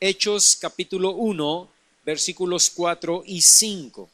Hechos capítulo 1, versículos 4 y 5.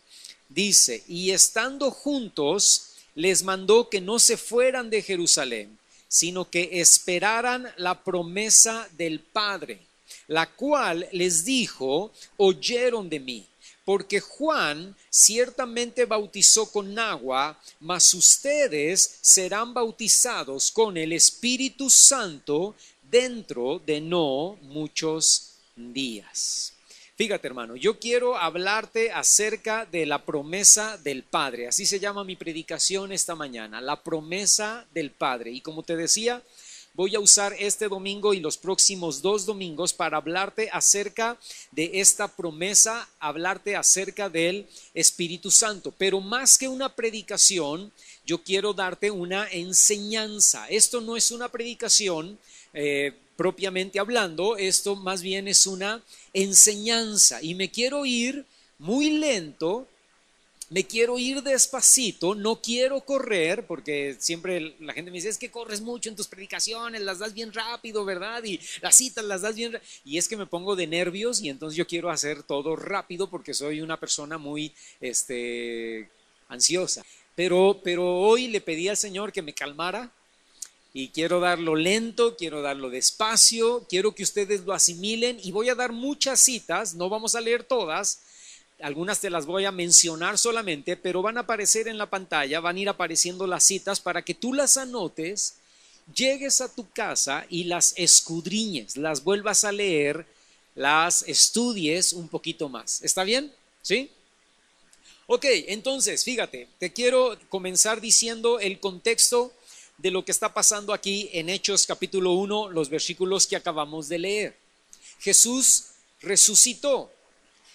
Dice, y estando juntos, les mandó que no se fueran de Jerusalén, sino que esperaran la promesa del Padre, la cual les dijo, oyeron de mí. Porque Juan ciertamente bautizó con agua, mas ustedes serán bautizados con el Espíritu Santo dentro de no muchos días. Fíjate, hermano, yo quiero hablarte acerca de la promesa del Padre. Así se llama mi predicación esta mañana, la promesa del Padre. Y como te decía, voy a usar este domingo y los próximos 2 domingos para hablarte acerca de esta promesa, hablarte acerca del Espíritu Santo. Pero más que una predicación, yo quiero darte una enseñanza. Esto no es una predicación propiamente hablando, esto más bien es una enseñanza. Y me quiero ir muy lento. Me quiero ir despacito, no quiero correr, porque siempre la gente me dice, es que corres mucho en tus predicaciones, las das bien rápido, ¿verdad? Y las citas las das bien rápido. Y es que me pongo de nervios y entonces yo quiero hacer todo rápido porque soy una persona muy ansiosa. Pero hoy le pedí al Señor que me calmara y quiero darlo lento, quiero darlo despacio, quiero que ustedes lo asimilen y voy a dar muchas citas, no vamos a leer todas. Algunas te las voy a mencionar solamente, pero van a aparecer en la pantalla, van a ir apareciendo las citas para que tú las anotes, llegues a tu casa y las escudriñes, las vuelvas a leer, las estudies un poquito más. ¿Está bien? ¿Sí? Ok, entonces, fíjate, te quiero comenzar diciendo el contexto de lo que está pasando aquí en Hechos capítulo 1, los versículos que acabamos de leer. Jesús resucitó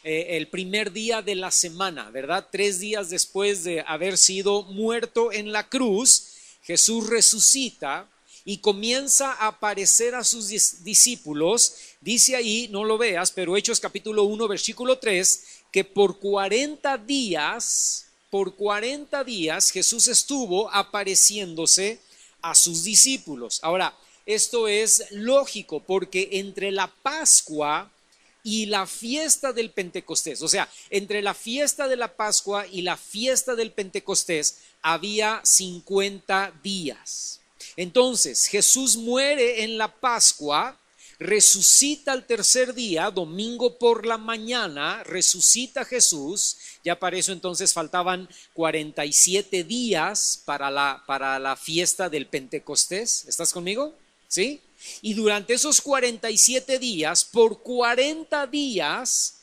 el primer día de la semana, ¿verdad? 3 días después de haber sido muerto en la cruz, Jesús resucita y comienza a aparecer a sus discípulos. Dice ahí, no lo veas, pero Hechos capítulo 1, versículo 3, que por 40 días Jesús estuvo apareciéndose a sus discípulos. Ahora, esto es lógico porque entre la Pascua y la fiesta del Pentecostés, o sea, entre la fiesta de la Pascua y la fiesta del Pentecostés había 50 días. Entonces, Jesús muere en la Pascua, resucita al tercer día, domingo por la mañana, resucita Jesús. Ya para eso entonces faltaban 47 días para la fiesta del Pentecostés. ¿Estás conmigo? ¿Sí? Y durante esos 47 días, por 40 días,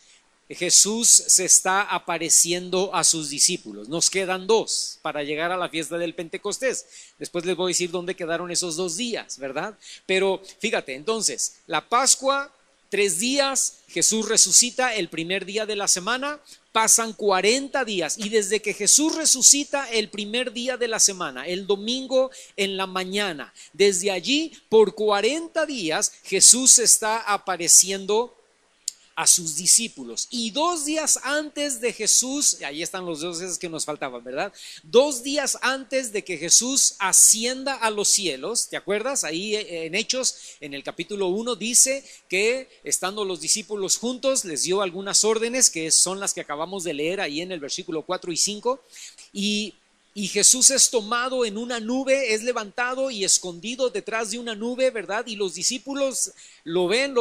Jesús se está apareciendo a sus discípulos. Nos quedan 2 para llegar a la fiesta del Pentecostés. Después les voy a decir dónde quedaron esos 2 días, ¿verdad? Pero fíjate, entonces, la Pascua, 3 días, Jesús resucita el primer día de la semana, pasan 40 días y desde que Jesús resucita el primer día de la semana, el domingo en la mañana, desde allí por 40 días Jesús está apareciendo a sus discípulos. Y 2 días antes de Jesús, ahí están los 2 días que nos faltaban, ¿verdad? 2 días antes de que Jesús ascienda a los cielos, ¿te acuerdas? Ahí en Hechos, en el capítulo 1, dice que estando los discípulos juntos, les dio algunas órdenes, que son las que acabamos de leer ahí en el versículo 4 y 5, y Jesús es tomado en una nube, es levantado y escondido detrás de una nube, ¿verdad? Y los discípulos lo ven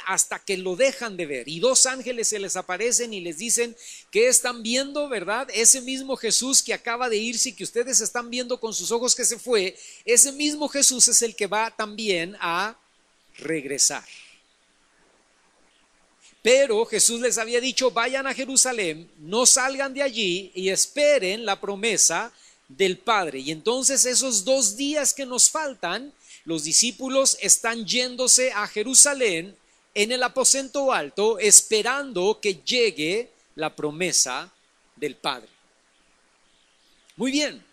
hasta que lo dejan de ver. Y 2 ángeles se les aparecen y les dicen que están viendo, ¿verdad? Ese mismo Jesús que acaba de irse y que ustedes están viendo con sus ojos que se fue, ese mismo Jesús es el que va también a regresar. Pero Jesús les había dicho, vayan a Jerusalén, no salgan de allí y esperen la promesa del Padre. Y entonces esos 2 días que nos faltan, los discípulos están yéndose a Jerusalén en el aposento alto, esperando que llegue la promesa del Padre. Muy bien.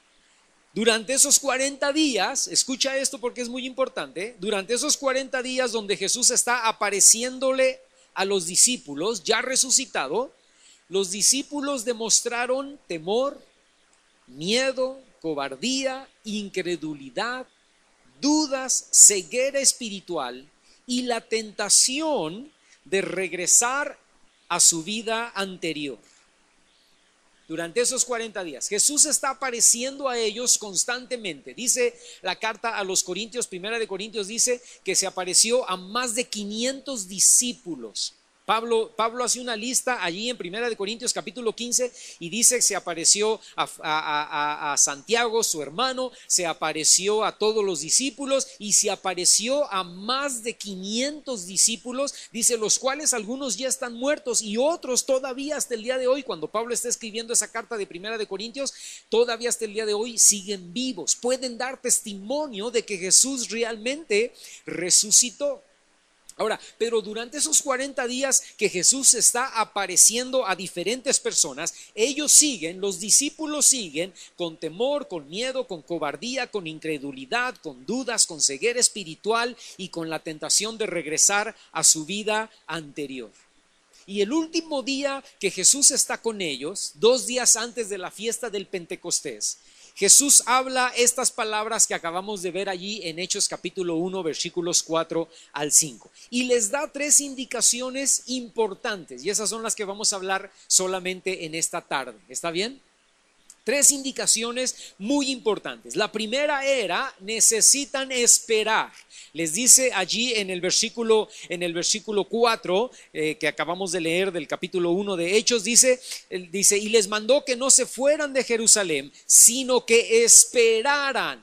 Durante esos 40 días, escucha esto porque es muy importante, durante esos 40 días donde Jesús está apareciéndole a los discípulos, ya resucitado, los discípulos demostraron temor, miedo, cobardía, incredulidad, dudas, ceguera espiritual y la tentación de regresar a su vida anterior. Durante esos 40 días, Jesús está apareciendo a ellos constantemente. Dice la carta a los Corintios, Primera de Corintios, dice que se apareció a más de 500 discípulos. Pablo hace una lista allí en Primera de Corintios capítulo 15 y dice que se apareció a Santiago, su hermano, se apareció a todos los discípulos y se apareció a más de 500 discípulos, dice, los cuales algunos ya están muertos y otros todavía hasta el día de hoy, cuando Pablo está escribiendo esa carta de Primera de Corintios, todavía hasta el día de hoy siguen vivos, pueden dar testimonio de que Jesús realmente resucitó. Ahora, pero durante esos 40 días que Jesús está apareciendo a diferentes personas, ellos siguen, los discípulos siguen con temor, con miedo, con cobardía, con incredulidad, con dudas, con ceguera espiritual y con la tentación de regresar a su vida anterior. Y el último día que Jesús está con ellos, 2 días antes de la fiesta del Pentecostés, Jesús habla estas palabras que acabamos de ver allí en Hechos capítulo 1, versículos 4 al 5. Y les da 3 indicaciones importantes, y esas son las que vamos a hablar solamente en esta tarde. ¿Está bien? 3 indicaciones muy importantes. La primera era, necesitan esperar. Les dice allí en el versículo 4 que acabamos de leer del capítulo 1 de Hechos, dice, y les mandó que no se fueran de Jerusalén, sino que esperaran.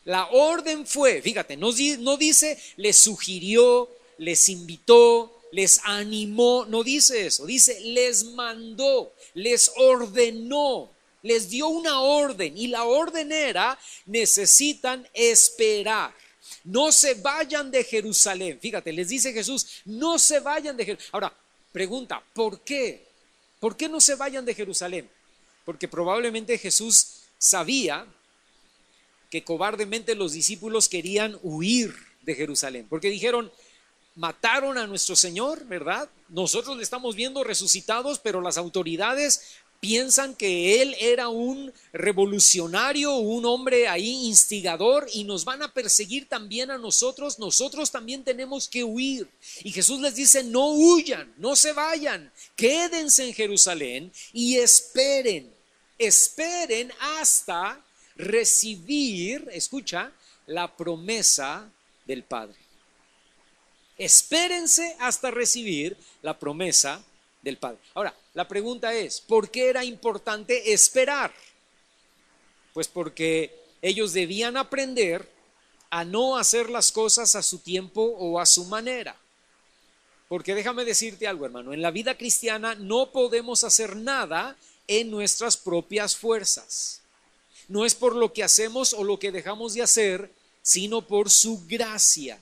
La orden fue, fíjate, no dice les sugirió, les invitó, les animó, no dice eso, dice les mandó, les ordenó. Les dio una orden y la orden era, necesitan esperar. No se vayan de Jerusalén. Fíjate, les dice Jesús, no se vayan de Jerusalén. Ahora, pregunta, ¿por qué? ¿Por qué no se vayan de Jerusalén? Porque probablemente Jesús sabía que cobardemente los discípulos querían huir de Jerusalén. Porque dijeron, mataron a nuestro Señor, ¿verdad? Nosotros le estamos viendo resucitados, pero las autoridades piensan que él era un revolucionario, un hombre ahí instigador y nos van a perseguir también a nosotros. Nosotros también tenemos que huir. Y Jesús les dice, no huyan, no se vayan, quédense en Jerusalén y esperen hasta recibir, escucha, la promesa del Padre. Espérense hasta recibir la promesa del Padre. Ahora, la pregunta es, ¿por qué era importante esperar? Pues porque ellos debían aprender a no hacer las cosas a su tiempo o a su manera. Porque déjame decirte algo, hermano, en la vida cristiana no podemos hacer nada en nuestras propias fuerzas. No es por lo que hacemos o lo que dejamos de hacer, sino por su gracia.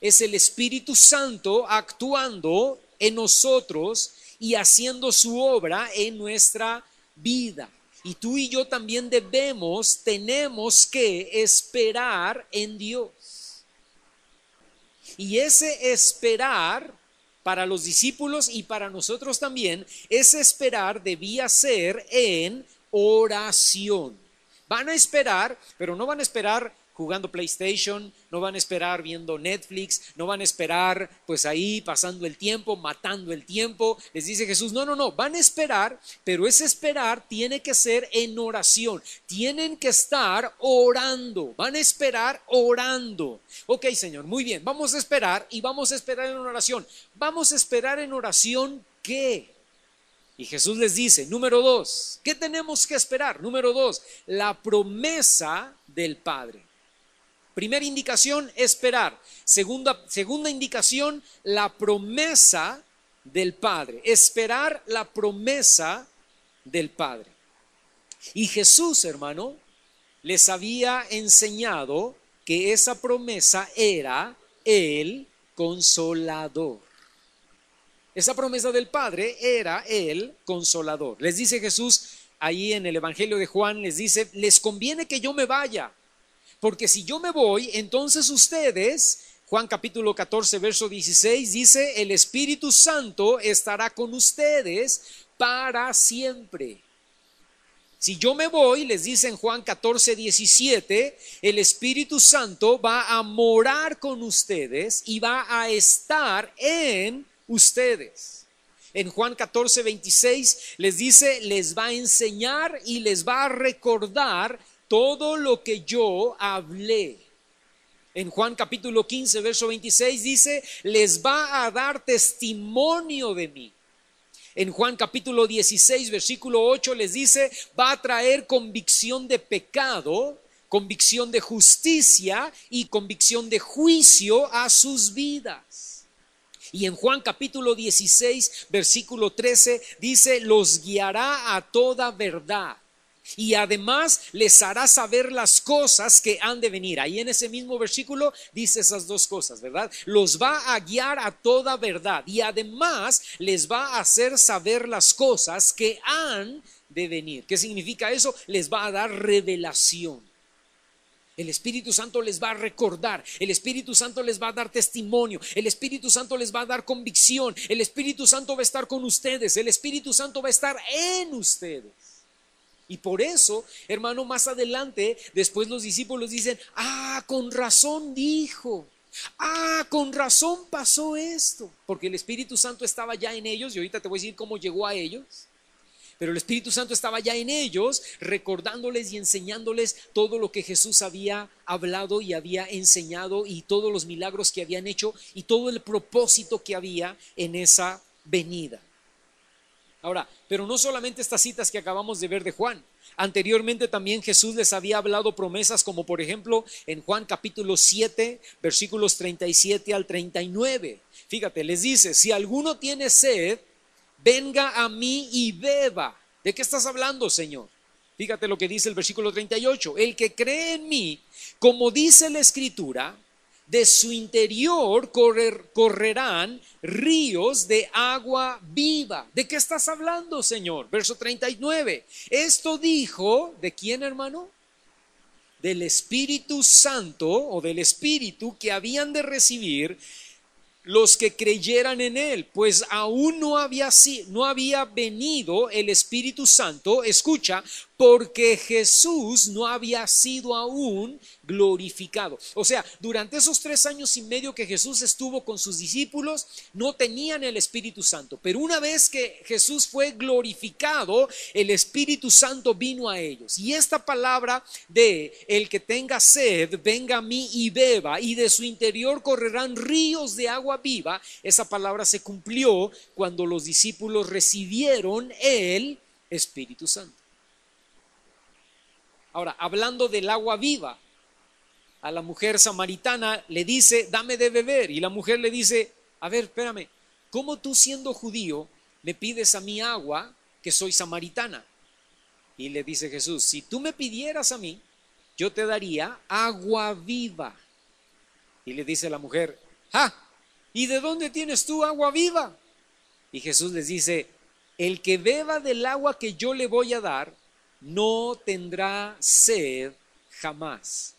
Es el Espíritu Santo actuando en nosotros y haciendo su obra en nuestra vida. Y tú y yo también tenemos que esperar en Dios. Y ese esperar para los discípulos y para nosotros también, ese esperar debía ser en oración. Van a esperar, pero no van a esperar jugando PlayStation, no van a esperar viendo Netflix, no van a esperar pues ahí pasando el tiempo, matando el tiempo. Les dice Jesús, no, van a esperar, pero ese esperar tiene que ser en oración. Tienen que estar orando, van a esperar orando. Ok, Señor, muy bien, vamos a esperar y vamos a esperar en oración. Vamos a esperar en oración, ¿qué? Y Jesús les dice, número 2, ¿qué tenemos que esperar? Número 2, la promesa del Padre. Primera indicación, esperar. Segunda indicación, la promesa del Padre. Esperar la promesa del Padre. Y Jesús, hermano, les había enseñado que esa promesa era el Consolador. Esa promesa del Padre era el Consolador. Les dice Jesús ahí en el Evangelio de Juan, les dice, les conviene que yo me vaya. Porque si yo me voy, entonces ustedes, Juan capítulo 14, verso 16, dice, el Espíritu Santo estará con ustedes para siempre. Si yo me voy, les dice en Juan 14:17, el Espíritu Santo va a morar con ustedes y va a estar en ustedes. En Juan 14:26 les dice, les va a enseñar y les va a recordar todo lo que yo hablé. En Juan capítulo 15, verso 26 dice, les va a dar testimonio de mí. En Juan capítulo 16, versículo 8 les dice, va a traer convicción de pecado, convicción de justicia y convicción de juicio a sus vidas. Y en Juan capítulo 16, versículo 13 dice, los guiará a toda verdad. Y además les hará saber las cosas que han de venir. Ahí en ese mismo versículo dice esas dos cosas, ¿verdad? Los va a guiar a toda verdad y además les va a hacer saber las cosas que han de venir. ¿Qué significa eso? Les va a dar revelación. El Espíritu Santo les va a recordar, el Espíritu Santo les va a dar testimonio, el Espíritu Santo les va a dar convicción, el Espíritu Santo va a estar con ustedes, el Espíritu Santo va a estar en ustedes. Y por eso, hermano, más adelante, después los discípulos dicen, con razón dijo, con razón pasó esto, porque el Espíritu Santo estaba ya en ellos, y ahorita te voy a decir cómo llegó a ellos, pero el Espíritu Santo estaba ya en ellos, recordándoles y enseñándoles todo lo que Jesús había hablado y había enseñado, y todos los milagros que habían hecho, y todo el propósito que había en esa venida. Ahora, pero no solamente estas citas que acabamos de ver de Juan. Anteriormente también Jesús les había hablado promesas como por ejemplo en Juan capítulo 7, versículos 37 al 39. Fíjate, les dice, si alguno tiene sed, venga a mí y beba. ¿De qué estás hablando, Señor? Fíjate lo que dice el versículo 38. El que cree en mí, como dice la Escritura, de su interior correrán ríos de agua viva. ¿De qué estás hablando, Señor? Verso 39. Esto dijo, ¿de quién, hermano? Del Espíritu Santo o del Espíritu que habían de recibir los que creyeran en él, pues aún no había venido el Espíritu Santo, escucha, porque Jesús no había sido aún glorificado. O sea, durante esos 3 años y medio que Jesús estuvo con sus discípulos, no tenían el Espíritu Santo, pero una vez que Jesús fue glorificado, el Espíritu Santo vino a ellos. Y esta palabra de el que tenga sed, venga a mí y beba, y de su interior correrán ríos de agua viva, esa palabra se cumplió cuando los discípulos recibieron el Espíritu Santo. Ahora, hablando del agua viva, a la mujer samaritana le dice, dame de beber, y la mujer le dice, a ver, espérame, ¿cómo tú siendo judío me pides a mí agua que soy samaritana? Y le dice Jesús, si tú me pidieras a mí, yo te daría agua viva. Y le dice la mujer, ¿y de dónde tienes tú agua viva? Y Jesús les dice, el que beba del agua que yo le voy a dar, no tendrá sed jamás,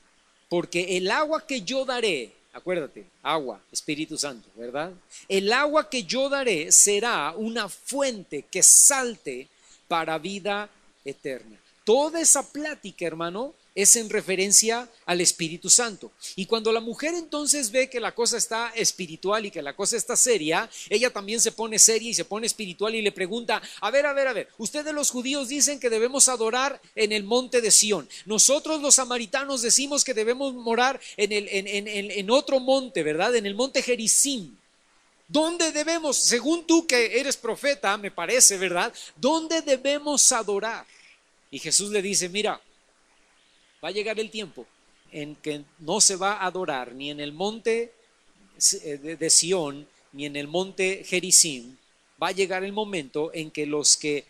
porque el agua que yo daré, acuérdate, agua, Espíritu Santo, ¿verdad? El agua que yo daré será una fuente que salte para vida eterna. Toda esa plática, hermano, es en referencia al Espíritu Santo. Y cuando la mujer entonces ve que la cosa está espiritual y que la cosa está seria, ella también se pone seria y se pone espiritual y le pregunta, a ver, ustedes los judíos dicen que debemos adorar en el monte de Sión. Nosotros los samaritanos decimos que debemos morar en otro monte, ¿verdad? En el monte Gerizim. ¿Dónde debemos, según tú que eres profeta, me parece, ¿verdad? ¿Dónde debemos adorar? Y Jesús le dice, mira, va a llegar el tiempo en que no se va a adorar ni en el monte de Sión, ni en el monte Gerizim. Va a llegar el momento en que los que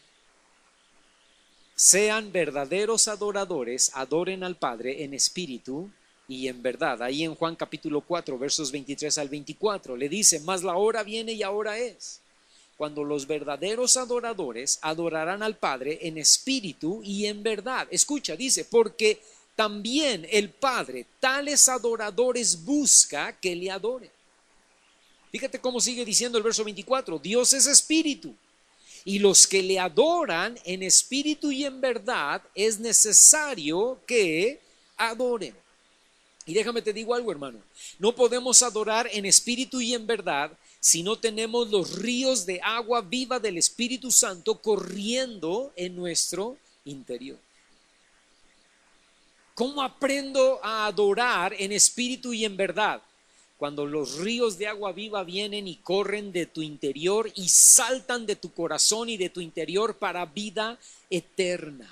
sean verdaderos adoradores adoren al Padre en espíritu y en verdad. Ahí en Juan capítulo 4, versos 23 al 24, le dice, mas la hora viene y ahora es, cuando los verdaderos adoradores adorarán al Padre en espíritu y en verdad. Escucha, dice, porque también el Padre tales adoradores busca que le adoren. Fíjate cómo sigue diciendo el verso 24, Dios es espíritu, Y los que le adoran en espíritu y en verdad es necesario que adoren. Y déjame te digo algo, hermano, no podemos adorar en espíritu y en verdad si no tenemos los ríos de agua viva del Espíritu Santo corriendo en nuestro interior. ¿Cómo aprendo a adorar en espíritu y en verdad? Cuando los ríos de agua viva vienen y corren de tu interior y saltan de tu corazón y de tu interior para vida eterna.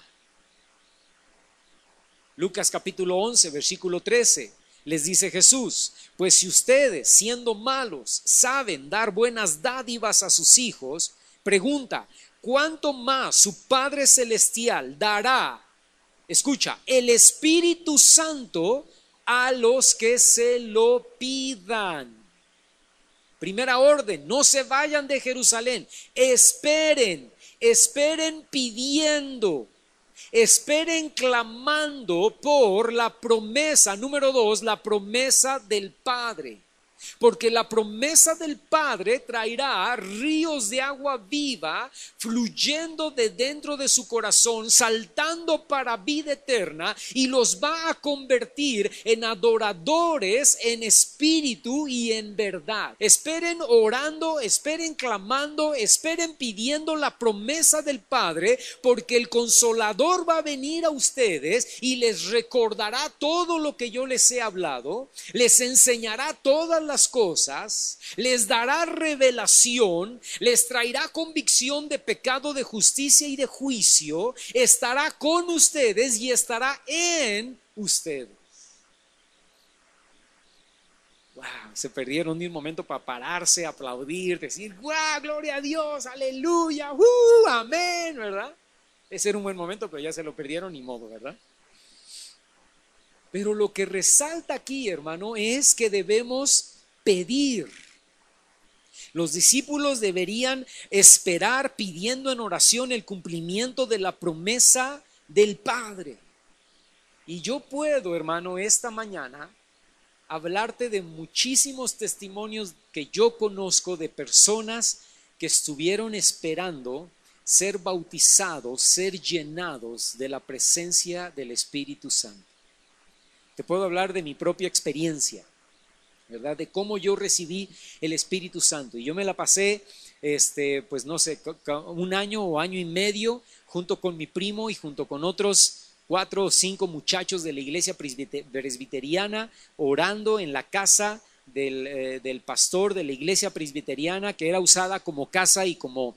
Lucas capítulo 11, versículo 13, les dice Jesús: pues si ustedes, siendo malos, saben dar buenas dádivas a sus hijos, pregunta, ¿cuánto más su Padre Celestial dará, escucha, el Espíritu Santo a los que se lo pidan? Primera orden, no se vayan de Jerusalén, esperen pidiendo. Esperen clamando por la promesa, número 2, la promesa del Padre. Porque la promesa del Padre traerá ríos de agua viva fluyendo de dentro de su corazón, saltando para vida eterna, y los va a convertir en adoradores en espíritu y en verdad. Esperen orando, esperen clamando, esperen pidiendo la promesa del Padre, porque el Consolador va a venir a ustedes y les recordará todo lo que yo les he hablado, les enseñará todas las cosas, les dará revelación, les traerá convicción de pecado, de justicia y de juicio, estará con ustedes y estará en ustedes. Wow, se perdieron ni un momento para pararse, aplaudir, decir, wow, gloria a Dios, aleluya, amén, ¿verdad? Ese era un buen momento, pero ya se lo perdieron, ni modo, ¿verdad? Pero lo que resalta aquí, hermano, es que debemos pedir. Los discípulos deberían esperar pidiendo en oración el cumplimiento de la promesa del Padre. Y yo puedo, hermano, esta mañana hablarte de muchísimos testimonios que yo conozco de personas que estuvieron esperando ser bautizados, ser llenados de la presencia del Espíritu Santo. Te puedo hablar de mi propia experiencia, ¿verdad? De cómo yo recibí el Espíritu Santo. Y yo me la pasé, pues no sé, un año o año y medio junto con mi primo y junto con otros 4 o 5 muchachos de la iglesia presbiteriana, orando en la casa del pastor de la iglesia presbiteriana, que era usada como casa y como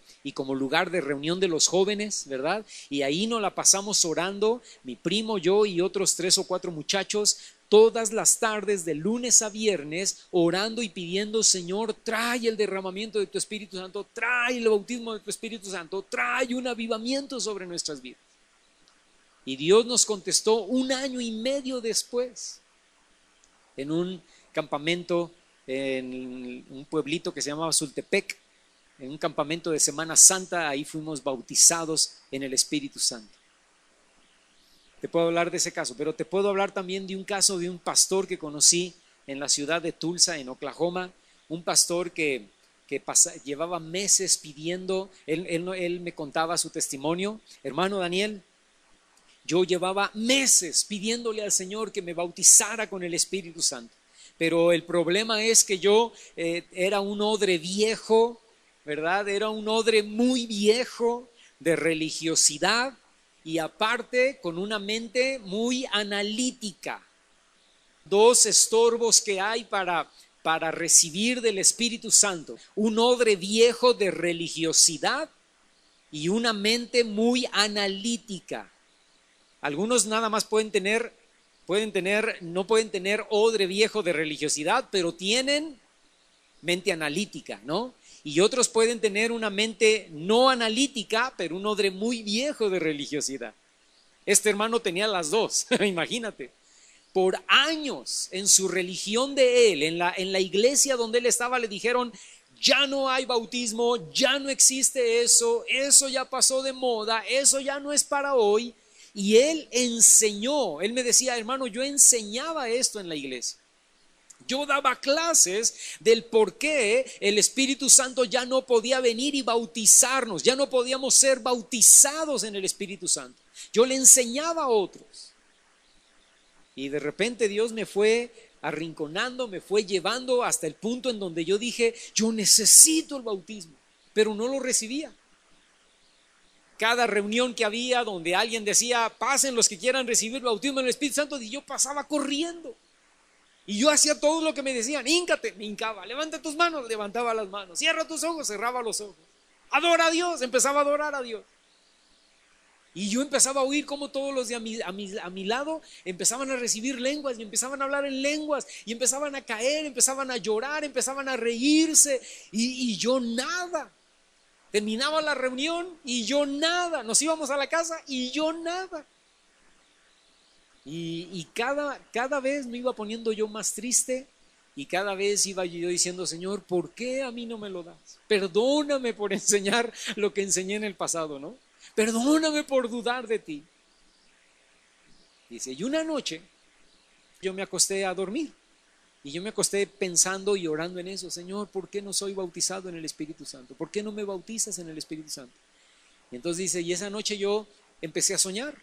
lugar de reunión de los jóvenes, ¿verdad? Y ahí nos la pasamos orando, mi primo, yo y otros 3 o 4 muchachos, todas las tardes de lunes a viernes, orando y pidiendo: Señor, trae el derramamiento de tu Espíritu Santo, trae el bautismo de tu Espíritu Santo, trae un avivamiento sobre nuestras vidas. Y Dios nos contestó 1 año y medio después, en un campamento en un pueblito que se llamaba Sultepec, en un campamento de Semana Santa. Ahí fuimos bautizados en el Espíritu Santo. Te puedo hablar de ese caso, pero te puedo hablar también de un caso de un pastor que conocí en la ciudad de Tulsa, en Oklahoma, un pastor que llevaba meses pidiendo. Él me contaba su testimonio: hermano Daniel, yo llevaba meses pidiéndole al Señor que me bautizara con el Espíritu Santo, pero el problema es que yo era un odre viejo, ¿verdad? Era un odre muy viejo de religiosidad, y aparte con una mente muy analítica. 2 estorbos que hay para recibir del Espíritu Santo: un odre viejo de religiosidad y una mente muy analítica. Algunos nada más no pueden tener odre viejo de religiosidad, pero tienen mente analítica, ¿no? Y otros pueden tener una mente no analítica, pero un odre muy viejo de religiosidad. Este hermano tenía las dos, imagínate. Por años en su religión de él, en la iglesia donde él estaba, le dijeron: ya no hay bautismo, ya no existe eso ya pasó de moda, eso ya no es para hoy. Y él enseñó, él me decía: hermano, yo enseñaba esto en la iglesia. Yo daba clases del por qué el Espíritu Santo ya no podía venir y bautizarnos, ya no podíamos ser bautizados en el Espíritu Santo. Yo le enseñaba a otros. Y de repente Dios me fue arrinconando, me fue llevando hasta el punto en donde yo dije, yo necesito el bautismo, pero no lo recibía. Cada reunión que había donde alguien decía, pasen los que quieran recibir el bautismo en el Espíritu Santo, y yo pasaba corriendo. Y yo hacía todo lo que me decían, híncate, me hincaba, levanta tus manos, levantaba las manos, cierra tus ojos, cerraba los ojos, adora a Dios, empezaba a adorar a Dios. Y yo empezaba a oír cómo todos los de a mi lado empezaban a recibir lenguas y empezaban a hablar en lenguas y empezaban a caer, empezaban a llorar, empezaban a reírse y yo nada. Terminaba la reunión y yo nada. Nos íbamos a la casa y yo nada. Y cada vez me iba poniendo yo más triste y cada vez iba yo diciendo, Señor, ¿por qué a mí no me lo das? Perdóname por enseñar lo que enseñé en el pasado, ¿no? Perdóname por dudar de ti. Dice, y una noche yo me acosté a dormir y yo me acosté pensando y orando en eso, Señor, ¿por qué no soy bautizado en el Espíritu Santo? ¿Por qué no me bautizas en el Espíritu Santo? Y entonces dice, y esa noche yo empecé a soñar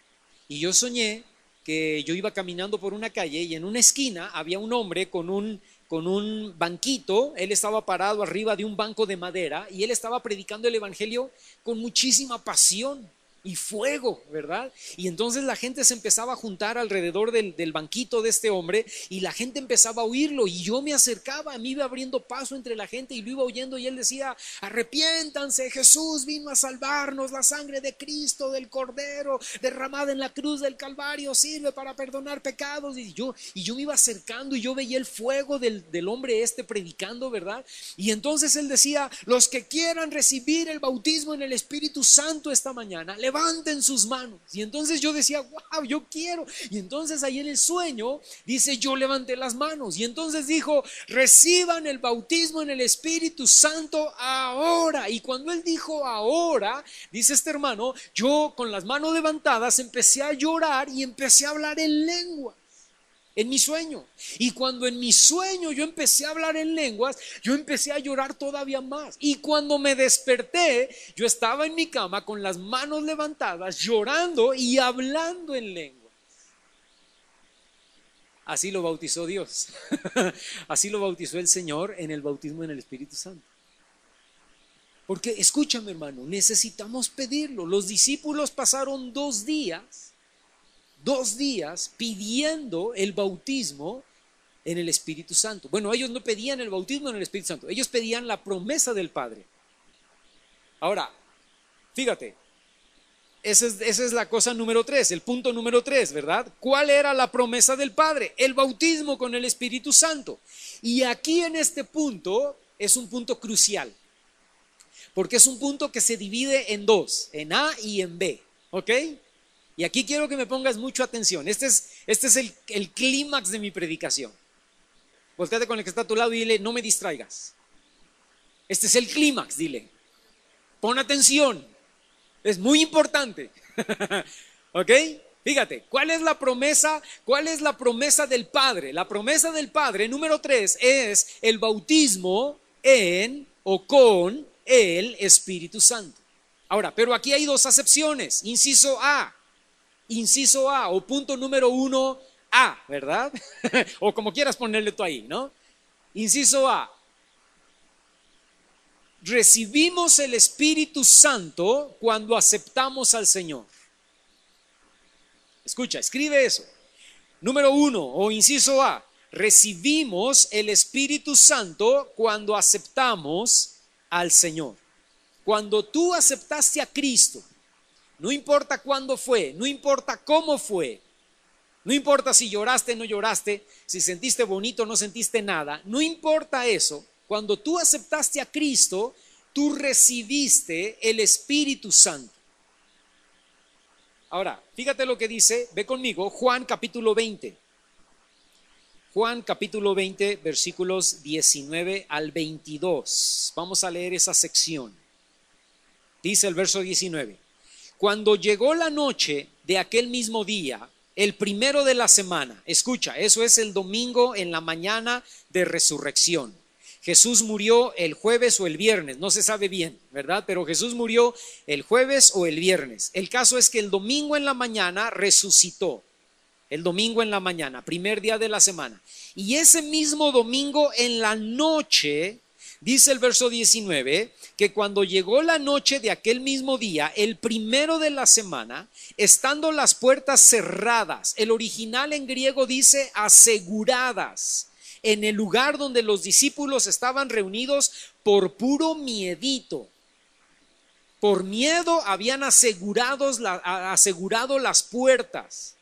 y yo soñé que yo iba caminando por una calle y en una esquina había un hombre con un banquito. Él estaba parado arriba de un banco de madera y él estaba predicando el evangelio con muchísima pasión y fuego, ¿verdad? Y entonces la gente se empezaba a juntar alrededor del banquito de este hombre y la gente empezaba a oírlo y yo me acercaba, me iba abriendo paso entre la gente y lo iba oyendo y él decía, arrepiéntanse, Jesús vino a salvarnos, la sangre de Cristo, del Cordero, derramada en la cruz del Calvario, sirve para perdonar pecados. Y yo me iba acercando y yo veía el fuego del hombre este predicando, ¿verdad? Y entonces él decía, los que quieran recibir el bautismo en el Espíritu Santo esta mañana, levanten sus manos. Y entonces yo decía, wow, yo quiero. Y entonces ahí en el sueño dice, yo levanté las manos. Y entonces dijo, reciban el bautismo en el Espíritu Santo ahora. Y cuando él dijo ahora, dice este hermano, yo con las manos levantadas empecé a llorar y empecé a hablar en lengua. En mi sueño. Y cuando en mi sueño yo empecé a hablar en lenguas, yo empecé a llorar todavía más. Y cuando me desperté, yo estaba en mi cama con las manos levantadas, llorando y hablando en lenguas. Así lo bautizó Dios. Así lo bautizó el Señor en el bautismo en el Espíritu Santo. Porque escúchame, hermano, necesitamos pedirlo. Los discípulos pasaron 2 días pidiendo el bautismo en el Espíritu Santo. Bueno, ellos no pedían el bautismo en el Espíritu Santo, ellos pedían la promesa del Padre. Ahora, fíjate, esa es la cosa número 3, el punto número 3, ¿verdad? ¿Cuál era la promesa del Padre? El bautismo con el Espíritu Santo. Y aquí en este punto es un punto crucial, porque es un punto que se divide en 2, en A y en B, ¿ok? Y aquí quiero que me pongas mucha atención. Este es el clímax de mi predicación. Voltéate con el que está a tu lado y dile, no me distraigas. Este es el clímax, dile. Pon atención. Es muy importante. ¿Ok? Fíjate, ¿cuál es la promesa? ¿Cuál es la promesa del Padre? La promesa del Padre, número 3, es el bautismo en o con el Espíritu Santo. Ahora, pero aquí hay 2 acepciones. Inciso A o punto número 1A, ¿verdad? O como quieras ponerle tú ahí, ¿no? Inciso A. Recibimos el Espíritu Santo cuando aceptamos al Señor. Escucha, escribe eso. Número 1 o inciso A. Recibimos el Espíritu Santo cuando aceptamos al Señor. Cuando tú aceptaste a Cristo, no importa cuándo fue, no importa cómo fue, no importa si lloraste o no lloraste, si sentiste bonito o no sentiste nada, no importa eso. Cuando tú aceptaste a Cristo, tú recibiste el Espíritu Santo. Ahora, fíjate lo que dice, ve conmigo, Juan capítulo 20. Juan capítulo 20, versículos 19 al 22. Vamos a leer esa sección. Dice el verso 19. Cuando llegó la noche de aquel mismo día, el primero de la semana. Escucha, eso es el domingo en la mañana de resurrección. Jesús murió el jueves o el viernes, no se sabe bien, ¿verdad? Pero Jesús murió el jueves o el viernes. El caso es que el domingo en la mañana resucitó. El domingo en la mañana, primer día de la semana. Y ese mismo domingo en la noche, dice el verso 19, que cuando llegó la noche de aquel mismo día, el primero de la semana, estando las puertas cerradas, el original en griego dice aseguradas, en el lugar donde los discípulos estaban reunidos por puro miedito. Por miedo habían asegurado las puertas.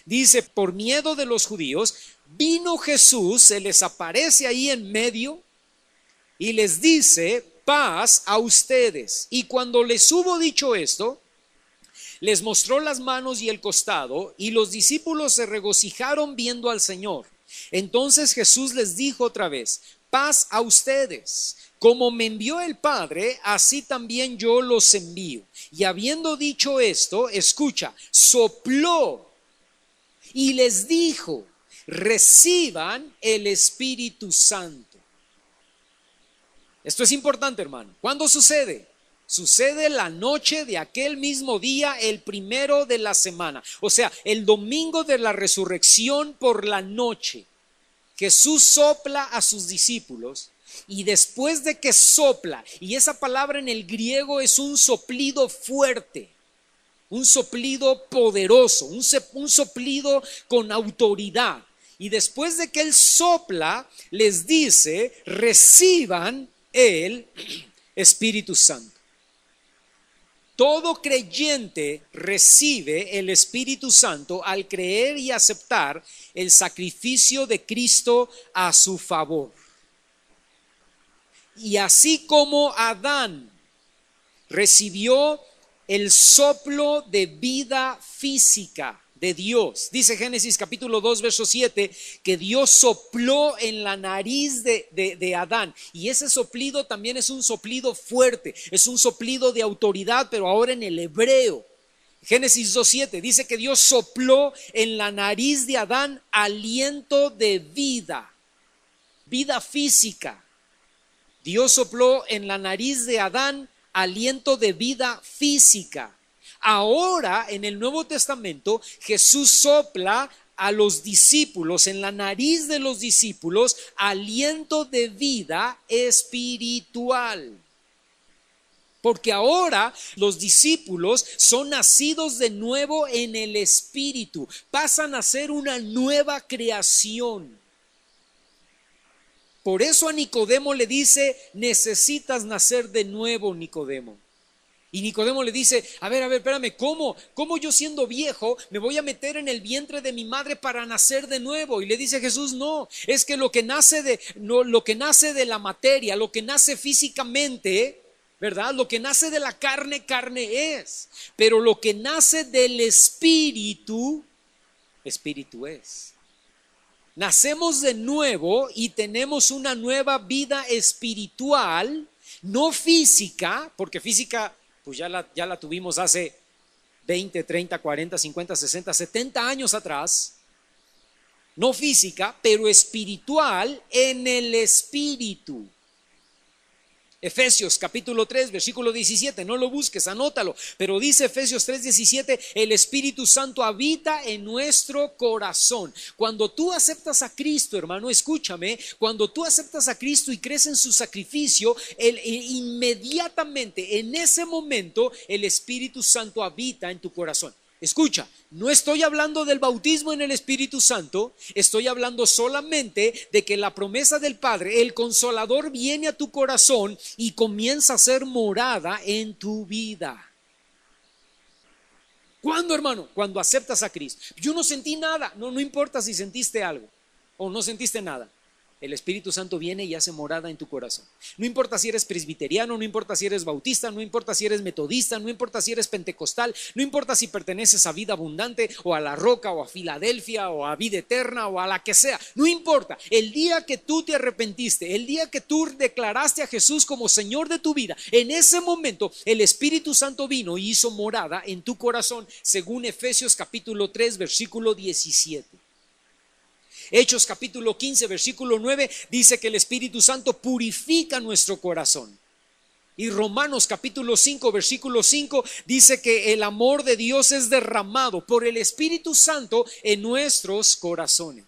Dice, por miedo de los judíos, vino Jesús, se les aparece ahí en medio y les dice, paz a ustedes. Y cuando les hubo dicho esto, les mostró las manos y el costado, y los discípulos se regocijaron viendo al Señor. Entonces Jesús les dijo otra vez, paz a ustedes. Como me envió el Padre, así también yo los envío. Y habiendo dicho esto, escucha, sopló y les dijo, reciban el Espíritu Santo. Esto es importante, hermano. ¿Cuándo sucede? Sucede la noche de aquel mismo día, el primero de la semana. O sea, el domingo de la resurrección por la noche. Jesús sopla a sus discípulos y después de que sopla, y esa palabra en el griego es un soplido fuerte, un soplido poderoso, un soplido con autoridad. Y después de que él sopla, les dice, reciban el Espíritu Santo. Todo creyente recibe el Espíritu Santo al creer y aceptar el sacrificio de Cristo a su favor. Y así como Adán recibió el soplo de vida física de Dios, dice Génesis capítulo 2 verso 7, que Dios sopló en la nariz de Adán, y ese soplido también es un soplido fuerte, es un soplido de autoridad, pero ahora en el hebreo. Génesis 2:7 dice que Dios sopló en la nariz de Adán aliento de vida, vida física. Dios sopló en la nariz de Adán aliento de vida física. Ahora en el Nuevo Testamento Jesús sopla a los discípulos, en la nariz de los discípulos, aliento de vida espiritual. Porque ahora los discípulos son nacidos de nuevo en el Espíritu, pasan a ser una nueva creación. Por eso a Nicodemo le dice, necesitas nacer de nuevo, Nicodemo. Y Nicodemo le dice, a ver, espérame, ¿cómo yo siendo viejo me voy a meter en el vientre de mi madre para nacer de nuevo? Y le dice Jesús, no, es que lo que nace de la materia, lo que nace físicamente, ¿verdad? Lo que nace de la carne, carne es. Pero lo que nace del Espíritu, Espíritu es. Nacemos de nuevo y tenemos una nueva vida espiritual, no física, porque física pues ya la tuvimos hace 20, 30, 40, 50, 60, 70 años atrás. No física, pero espiritual en el Espíritu. Efesios capítulo 3 versículo 17, no lo busques, anótalo, pero dice Efesios 3:17, el Espíritu Santo habita en nuestro corazón. Cuando tú aceptas a Cristo, hermano, escúchame, cuando tú aceptas a Cristo y crees en su sacrificio, inmediatamente en ese momento el Espíritu Santo habita en tu corazón. Escucha, no estoy hablando del bautismo en el Espíritu Santo, estoy hablando solamente de que la promesa del Padre, el Consolador, viene a tu corazón y comienza a ser morada en tu vida. ¿Cuándo, hermano? Cuando aceptas a Cristo. Yo no sentí nada, no importa si sentiste algo o no sentiste nada. el Espíritu Santo viene y hace morada en tu corazón. No importa si eres presbiteriano, no importa si eres bautista, no importa si eres metodista, no importa si eres pentecostal, no importa si perteneces a Vida Abundante o a La Roca o a Filadelfia o a Vida Eterna o a la que sea. No importa. El día que tú te arrepentiste, el día que tú declaraste a Jesús como Señor de tu vida, en ese momento el Espíritu Santo vino y hizo morada en tu corazón, según Efesios capítulo 3, versículo 17. Hechos capítulo 15, versículo 9 dice que el Espíritu Santo purifica nuestro corazón. Y Romanos capítulo 5, versículo 5 dice que el amor de Dios es derramado por el Espíritu Santo en nuestros corazones.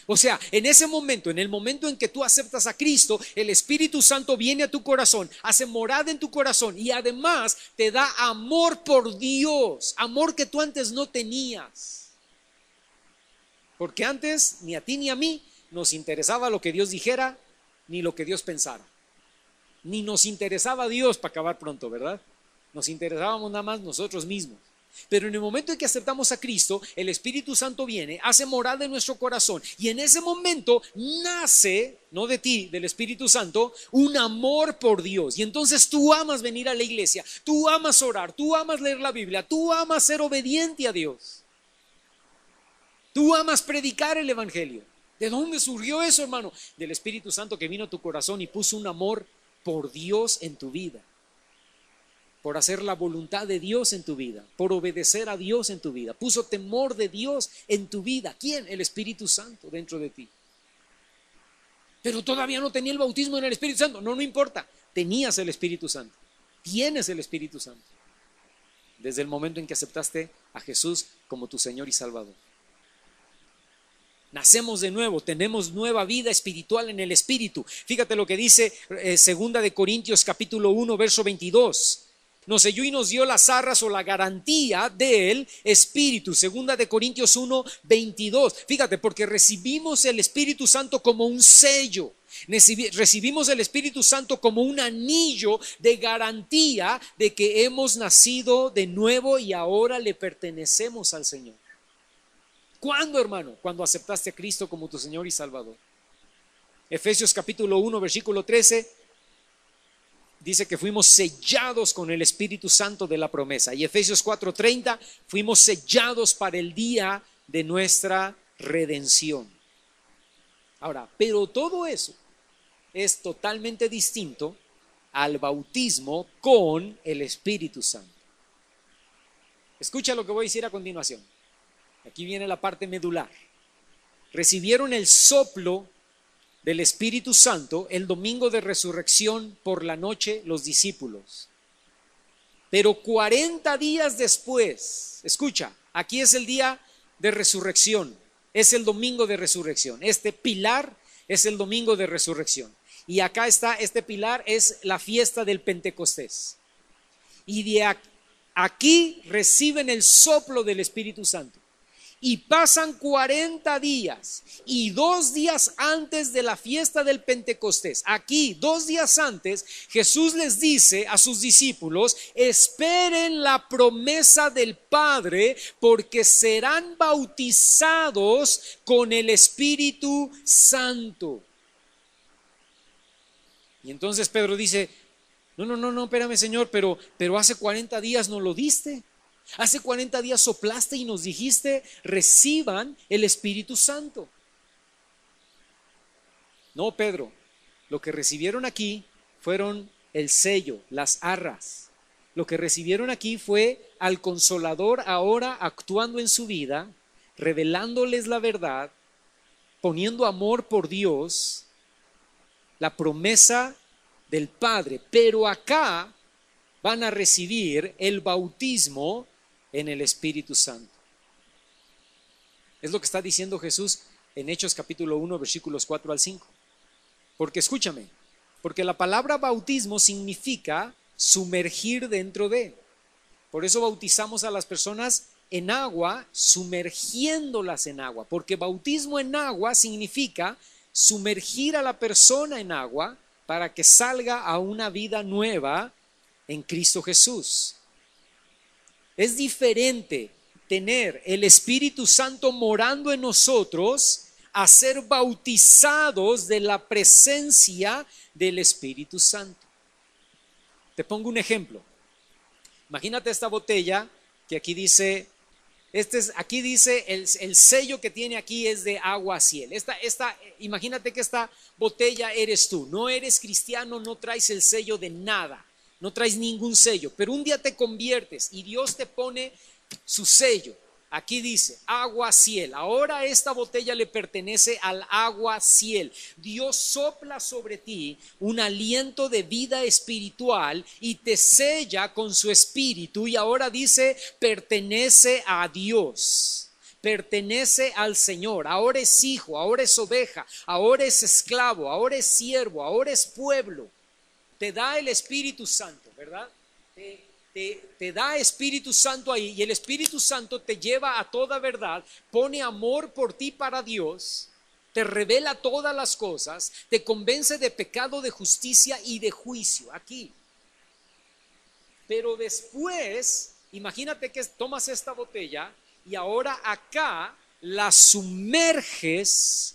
O sea, en ese momento, en el momento en que tú aceptas a Cristo, el Espíritu Santo viene a tu corazón, hace morada en tu corazón y además te da amor por Dios, amor que tú antes no tenías. Porque antes ni a ti ni a mí nos interesaba lo que Dios dijera, ni lo que Dios pensara. Ni nos interesaba Dios para acabar pronto, ¿verdad? Nos interesábamos nada más nosotros mismos. Pero en el momento en que aceptamos a Cristo, el Espíritu Santo viene, hace morada en nuestro corazón y en ese momento nace, no de ti, del Espíritu Santo, un amor por Dios. Y entonces tú amas venir a la iglesia, tú amas orar, tú amas leer la Biblia, tú amas ser obediente a Dios. Tú amas predicar el evangelio. ¿De dónde surgió eso, hermano? Del Espíritu Santo que vino a tu corazón y puso un amor por Dios en tu vida. Por hacer la voluntad de Dios en tu vida. Por obedecer a Dios en tu vida. Puso temor de Dios en tu vida. ¿Quién? El Espíritu Santo dentro de ti. Pero todavía no tenía el bautismo en el Espíritu Santo. No importa. Tenías el Espíritu Santo. Tienes el Espíritu Santo. Desde el momento en que aceptaste a Jesús como tu Señor y Salvador. Nacemos de nuevo, tenemos nueva vida espiritual en el Espíritu. Fíjate lo que dice 2 de Corintios capítulo 1, verso 22. Nos selló y nos dio las arras o la garantía del Espíritu. 2 de Corintios 1, 22. Fíjate, porque recibimos el Espíritu Santo como un sello. Recibimos el Espíritu Santo como un anillo de garantía de que hemos nacido de nuevo y ahora le pertenecemos al Señor. ¿Cuándo, hermano? Cuando aceptaste a Cristo como tu Señor y Salvador. Efesios capítulo 1, versículo 13 dice que fuimos sellados con el Espíritu Santo de la promesa. Y Efesios 4:30, fuimos sellados para el día de nuestra redención. Ahora, pero todo eso es totalmente distinto al bautismo con el Espíritu Santo. Escucha lo que voy a decir a continuación. Aquí viene la parte medular. Recibieron el soplo del Espíritu Santo el domingo de resurrección por la noche los discípulos. Pero 40 días después, escucha, aquí es el día de resurrección, es el domingo de resurrección. Este pilar es el domingo de resurrección. Y acá está, este pilar es la fiesta del Pentecostés. Y de aquí reciben el soplo del Espíritu Santo. Y pasan 40 días y 2 días antes de la fiesta del Pentecostés, aquí 2 días antes, Jesús les dice a sus discípulos: esperen la promesa del Padre, porque serán bautizados con el Espíritu Santo. Y entonces Pedro dice: no, espérame, Señor, pero hace 40 días no lo diste. Hace 40 días soplaste y nos dijiste: reciban el Espíritu Santo. No, Pedro, lo que recibieron aquí fueron el sello, las arras. Lo que recibieron aquí fue al Consolador ahora actuando en su vida, revelándoles la verdad, poniendo amor por Dios, la promesa del Padre. Pero acá van a recibir el bautismo en el Espíritu Santo. Es lo que está diciendo Jesús en Hechos capítulo 1, versículos 4 al 5. Porque escúchame, porque la palabra bautismo significa sumergir dentro de. Por eso bautizamos a las personas en agua, sumergiéndolas en agua. Porque bautismo en agua significa sumergir a la persona en agua para que salga a una vida nueva en Cristo Jesús. Es diferente tener el Espíritu Santo morando en nosotros a ser bautizados de la presencia del Espíritu Santo. Te pongo un ejemplo. Imagínate esta botella que aquí dice, aquí dice el sello que tiene aquí es de agua ciel. Imagínate que esta botella eres tú. No eres cristiano, no traes el sello de nada, no traes ningún sello, pero un día te conviertes y Dios te pone su sello. Aquí dice agua ciel. Ahora esta botella le pertenece al agua ciel. Dios sopla sobre ti un aliento de vida espiritual y te sella con su espíritu, y ahora dice pertenece a Dios, pertenece al Señor. Ahora es hijo, ahora es oveja, ahora es esclavo, ahora es siervo, ahora es pueblo. Te da el Espíritu Santo, ¿verdad? Te da Espíritu Santo ahí, y el Espíritu Santo te lleva a toda verdad, pone amor por ti para Dios, te revela todas las cosas, te convence de pecado, de justicia y de juicio aquí. Pero después, imagínate que tomas esta botella y ahora acá la sumerges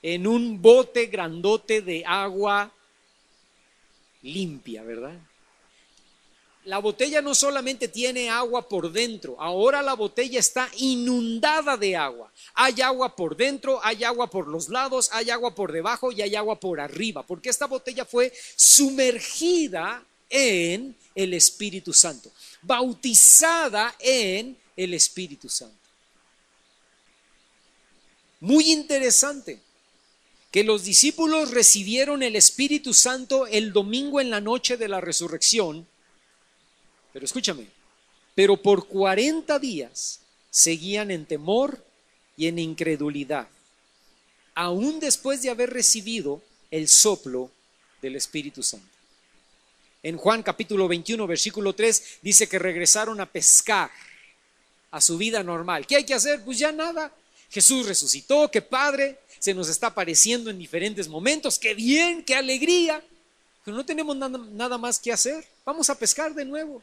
en un bote grandote de agua limpia, ¿verdad? La botella no solamente tiene agua por dentro, ahora la botella está inundada de agua. Hay agua por dentro, hay agua por los lados, hay agua por debajo y hay agua por arriba, porque esta botella fue sumergida en el Espíritu Santo, bautizada en el Espíritu Santo. Muy interesante que los discípulos recibieron el Espíritu Santo el domingo en la noche de la resurrección. Pero escúchame, pero por 40 días seguían en temor y en incredulidad, aún después de haber recibido el soplo del Espíritu Santo. En Juan capítulo 21, versículo 3, dice que regresaron a pescar, a su vida normal. ¿Qué hay que hacer? Pues ya nada. Jesús resucitó, qué padre, se nos está apareciendo en diferentes momentos, qué bien, qué alegría, pero no tenemos nada más que hacer. Vamos a pescar de nuevo.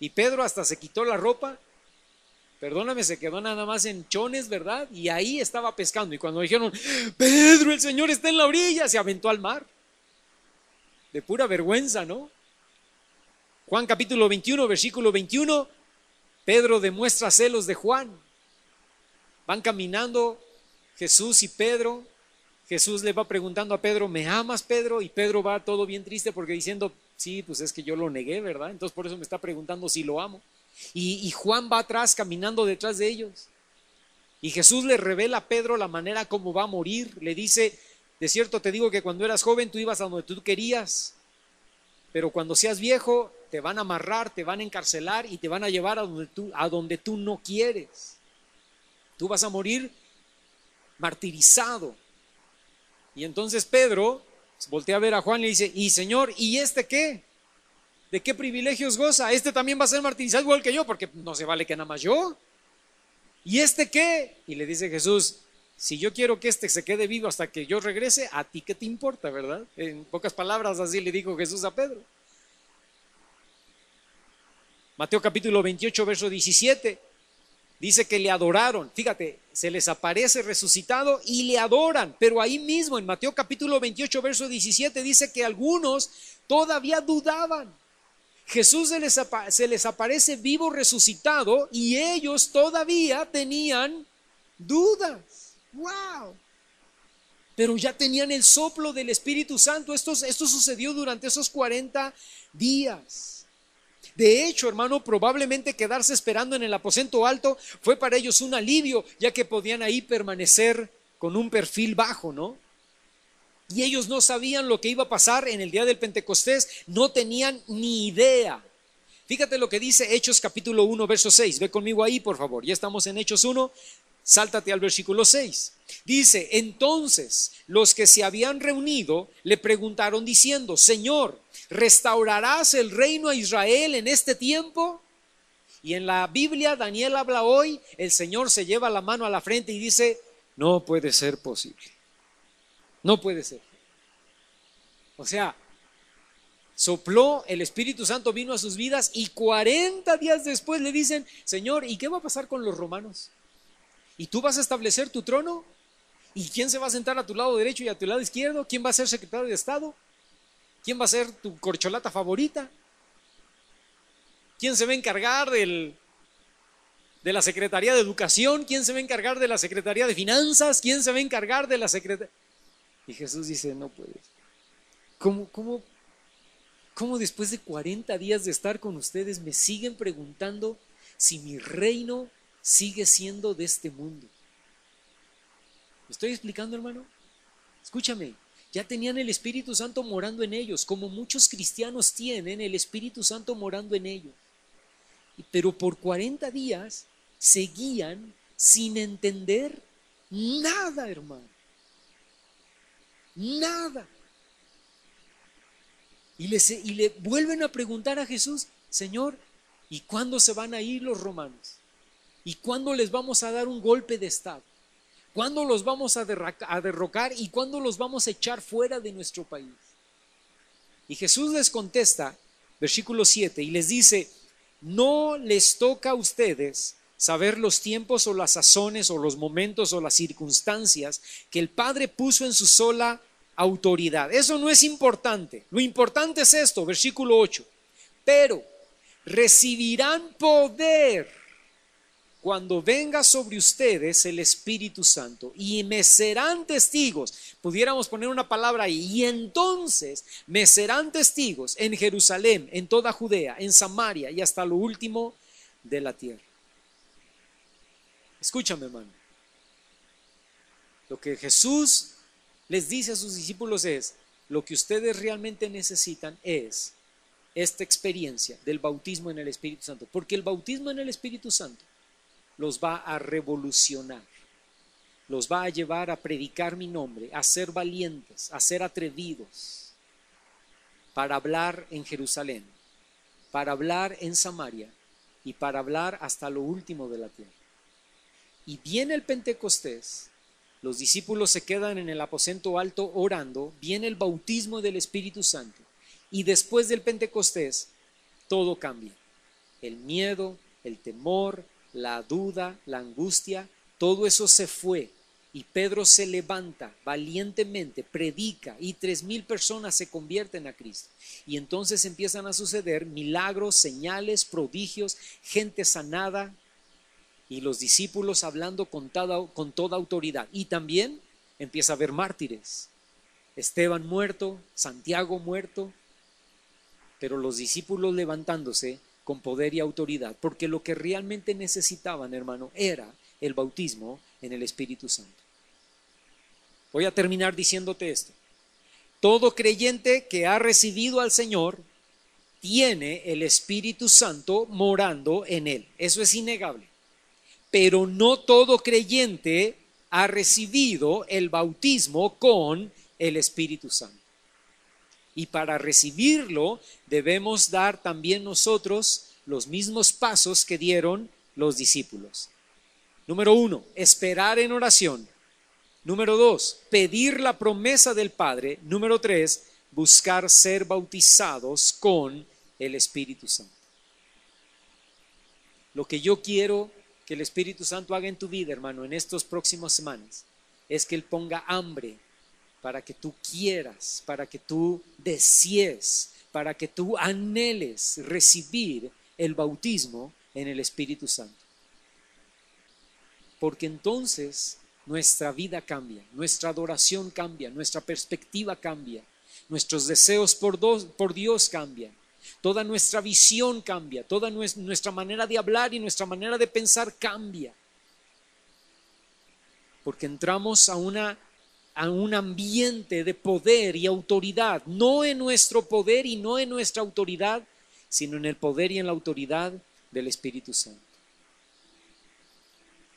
Y Pedro hasta se quitó la ropa, perdóname, se quedó nada más en chones, ¿verdad? Y ahí estaba pescando. Y cuando dijeron, Pedro, el Señor está en la orilla, se aventó al mar. De pura vergüenza, ¿no? Juan capítulo 21, versículo 21, Pedro demuestra celos de Juan. Van caminando Jesús y Pedro. Jesús le va preguntando a Pedro, ¿me amas, Pedro? Y Pedro va todo bien triste porque diciendo, sí, pues es que yo lo negué, ¿verdad? Entonces por eso me está preguntando si lo amo. Y Juan va atrás, caminando detrás de ellos. Y Jesús le revela a Pedro la manera como va a morir. Le dice, de cierto te digo que cuando eras joven tú ibas a donde tú querías, pero cuando seas viejo te van a amarrar, te van a encarcelar y te van a llevar a donde tú no quieres. Tú vas a morir martirizado. Y entonces Pedro voltea a ver a Juan y le dice, y Señor, ¿y este qué? ¿De qué privilegios goza? Este también va a ser martirizado igual que yo, porque no se vale que nada más yo. ¿Y este qué? Y le dice Jesús, si yo quiero que este se quede vivo hasta que yo regrese, ¿a ti qué te importa, verdad? En pocas palabras así le dijo Jesús a Pedro. Mateo capítulo 28, verso 17. Dice que le adoraron, fíjate, se les aparece resucitado y le adoran, pero ahí mismo en Mateo capítulo 28, verso 17 dice que algunos todavía dudaban. Jesús se les aparece vivo, resucitado, y ellos todavía tenían dudas. ¡Wow! Pero ya tenían el soplo del Espíritu Santo. Esto sucedió durante esos 40 días. De hecho, hermano, probablemente quedarse esperando en el aposento alto fue para ellos un alivio, ya que podían ahí permanecer con un perfil bajo, ¿no? Y ellos no sabían lo que iba a pasar en el día del Pentecostés, no tenían ni idea. Fíjate lo que dice Hechos capítulo 1, verso 6. Ve conmigo ahí, por favor. Ya estamos en Hechos 1, sáltate al versículo 6. Dice, entonces los que se habían reunido le preguntaron diciendo, Señor, ¿restaurarás el reino a Israel en este tiempo? Y en la Biblia, Daniel habla hoy, el Señor se lleva la mano a la frente y dice, no puede ser posible. No puede ser. O sea, sopló, el Espíritu Santo vino a sus vidas y 40 días después le dicen, Señor, ¿y qué va a pasar con los romanos? ¿Y tú vas a establecer tu trono? ¿Y quién se va a sentar a tu lado derecho y a tu lado izquierdo? ¿Quién va a ser secretario de Estado? ¿Quién va a ser tu corcholata favorita? ¿Quién se va a encargar de la Secretaría de Educación? ¿Quién se va a encargar de la Secretaría de Finanzas? ¿Quién se va a encargar de la Secretaría? Y Jesús dice, no puedes. ¿Cómo después de 40 días de estar con ustedes me siguen preguntando si mi reino sigue siendo de este mundo? ¿Me estoy explicando, hermano? Escúchame, ya tenían el Espíritu Santo morando en ellos, como muchos cristianos tienen el Espíritu Santo morando en ellos. Pero por 40 días seguían sin entender nada, hermano. Nada. Y le vuelven a preguntar a Jesús, Señor, ¿y cuándo se van a ir los romanos? ¿Y cuándo les vamos a dar un golpe de estado? ¿Cuándo los vamos a derrocar y cuándo los vamos a echar fuera de nuestro país? Y Jesús les contesta, versículo 7, y les dice, no les toca a ustedes saber los tiempos o las sazones o los momentos o las circunstancias que el Padre puso en su sola autoridad. Eso no es importante. Lo importante es esto, versículo 8. Pero recibirán poder cuando venga sobre ustedes el Espíritu Santo y me serán testigos. Pudiéramos poner una palabra ahí. Y entonces me serán testigos en Jerusalén, en toda Judea, en Samaria y hasta lo último de la tierra. Escúchame, hermano. Lo que Jesús les dice a sus discípulos es, lo que ustedes realmente necesitan es esta experiencia del bautismo en el Espíritu Santo, porque el bautismo en el Espíritu Santo los va a revolucionar, los va a llevar a predicar mi nombre, a ser valientes, a ser atrevidos, para hablar en Jerusalén, para hablar en Samaria y para hablar hasta lo último de la tierra. Y viene el Pentecostés, los discípulos se quedan en el aposento alto orando, viene el bautismo del Espíritu Santo y después del Pentecostés todo cambia. El miedo, el temor, la duda, la angustia, todo eso se fue y Pedro se levanta valientemente, predica y 3,000 personas se convierten a Cristo. Y entonces empiezan a suceder milagros, señales, prodigios, gente sanada y los discípulos hablando con toda autoridad. Y también empieza a haber mártires. Esteban muerto, Santiago muerto, pero los discípulos levantándose con poder y autoridad, porque lo que realmente necesitaban, hermano, era el bautismo en el Espíritu Santo. Voy a terminar diciéndote esto. Todo creyente que ha recibido al Señor tiene el Espíritu Santo morando en él. Eso es innegable. Pero no todo creyente ha recibido el bautismo con el Espíritu Santo. Y para recibirlo debemos dar también nosotros los mismos pasos que dieron los discípulos. Número 1, esperar en oración. Número 2, pedir la promesa del Padre. Número 3, buscar ser bautizados con el Espíritu Santo. Lo que yo quiero que el Espíritu Santo haga en tu vida, hermano, en estas próximas semanas, es que Él ponga hambre para que tú quieras, para que tú desees, para que tú anheles recibir el bautismo en el Espíritu Santo. Porque entonces nuestra vida cambia, nuestra adoración cambia, nuestra perspectiva cambia, nuestros deseos por Dios cambian, toda nuestra visión cambia, toda nuestra manera de hablar y nuestra manera de pensar cambia. Porque entramos a un ambiente de poder y autoridad, no en nuestro poder y no en nuestra autoridad, sino en el poder y en la autoridad del Espíritu Santo.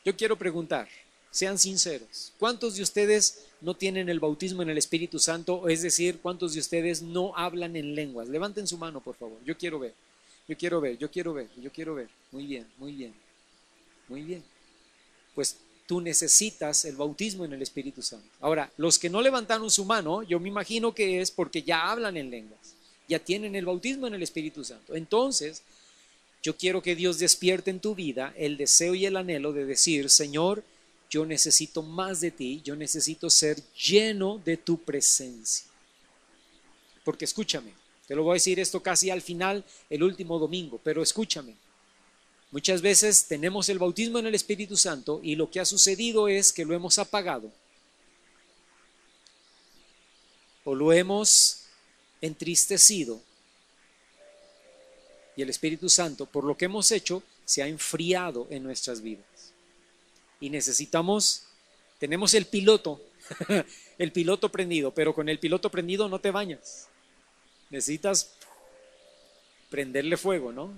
Yo quiero preguntar, sean sinceros, ¿cuántos de ustedes no tienen el bautismo en el Espíritu Santo? Es decir, ¿cuántos de ustedes no hablan en lenguas? Levanten su mano, por favor. Yo quiero ver. Muy bien, muy bien, muy bien. Pues tú necesitas el bautismo en el Espíritu Santo. Ahora, los que no levantaron su mano, yo me imagino que es porque ya hablan en lenguas, ya tienen el bautismo en el Espíritu Santo. Entonces, yo quiero que Dios despierte en tu vida el deseo y el anhelo de decir, Señor, yo necesito más de ti, yo necesito ser lleno de tu presencia. Porque escúchame, te lo voy a decir esto casi al final, el último domingo, pero escúchame. Muchas veces tenemos el bautismo en el Espíritu Santo y lo que ha sucedido es que lo hemos apagado o lo hemos entristecido, y el Espíritu Santo, por lo que hemos hecho, se ha enfriado en nuestras vidas. Y tenemos el piloto, el piloto prendido, pero con el piloto prendido no te bañas. Necesitas prenderle fuego, ¿no?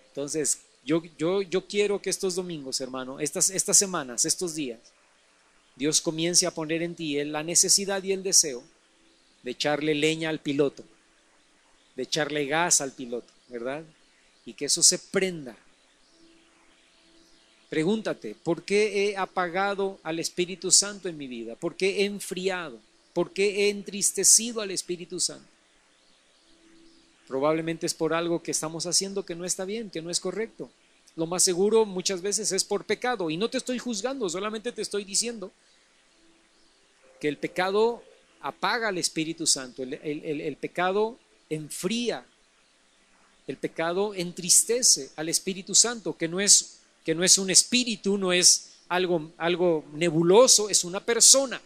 Entonces, yo quiero que estos domingos, hermano, estas semanas, estos días, Dios comience a poner en ti la necesidad y el deseo de echarle leña al piloto, de echarle gas al piloto, ¿verdad? Y que eso se prenda. Pregúntate, ¿por qué he apagado al Espíritu Santo en mi vida? ¿Por qué he enfriado? ¿Por qué he entristecido al Espíritu Santo? Probablemente es por algo que estamos haciendo que no está bien, que no es correcto. Lo más seguro muchas veces es por pecado. Y no te estoy juzgando, solamente te estoy diciendo que el pecado apaga al Espíritu Santo. El pecado enfría. El pecado entristece al Espíritu Santo, que no es un espíritu, no es algo nebuloso, es una persona